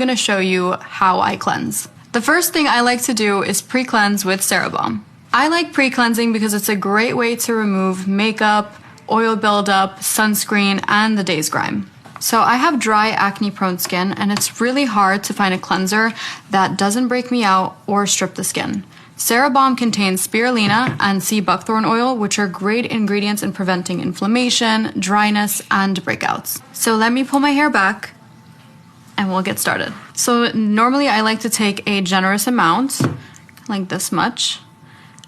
gonna show you how I cleanse. The first thing I like to do is pre-cleanse with Cerabalm. I like pre-cleansing because it's a great way to remove makeup, oil buildup, sunscreen, and the day's grime. So I have dry acne-prone skin, and it's really hard to find a cleanser that doesn't break me out or strip the skin. Cerabalm contains spirulina and sea buckthorn oil, which are great ingredients in preventing inflammation, dryness, and breakouts. So let me pull my hair back and we'll get started. So normally I like to take a generous amount, like this much,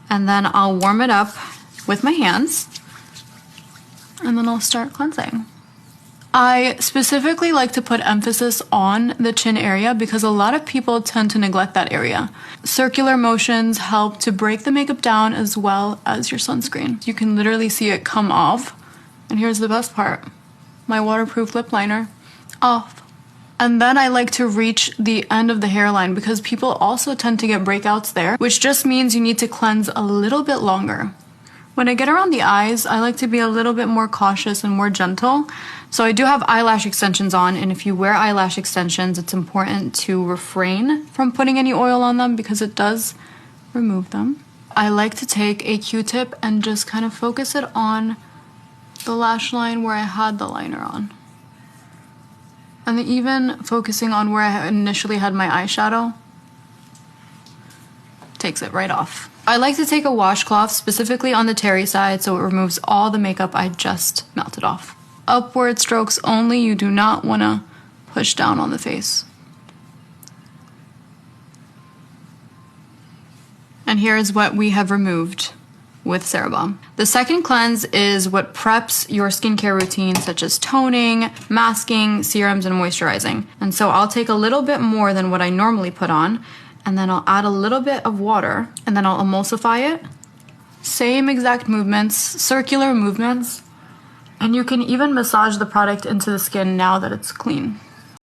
and then I'll warm it up with my hands, and then I'll start cleansing. I specifically like to put emphasis on the chin area because a lot of people tend to neglect that area. Circular motions help to break the makeup down as well as your sunscreen. You can literally see it come off. And here's the best part. My waterproof lip liner off. And then I like to reach the end of the hairline because people also tend to get breakouts there, which just means you need to cleanse a little bit longer. When I get around the eyes, I like to be a little bit more cautious and more gentle. So I do have eyelash extensions on, and if you wear eyelash extensions, it's important to refrain from putting any oil on them because it does remove them. I like to take a Q-tip and just kind of focus it on the lash line where I had the liner on. And then even focusing on where I initially had my eyeshadow takes it right off. I like to take a washcloth specifically on the terry side so it removes all the makeup I just melted off. Upward strokes only, you do not want to push down on the face. And here's what we have removed with Cerabalm. The second cleanse is what preps your skincare routine, such as toning, masking, serums, and moisturizing. And so I'll take a little bit more than what I normally put on, and then I'll add a little bit of water, and then I'll emulsify it. Same exact movements, circular movements, and you can even massage the product into the skin now that it's clean.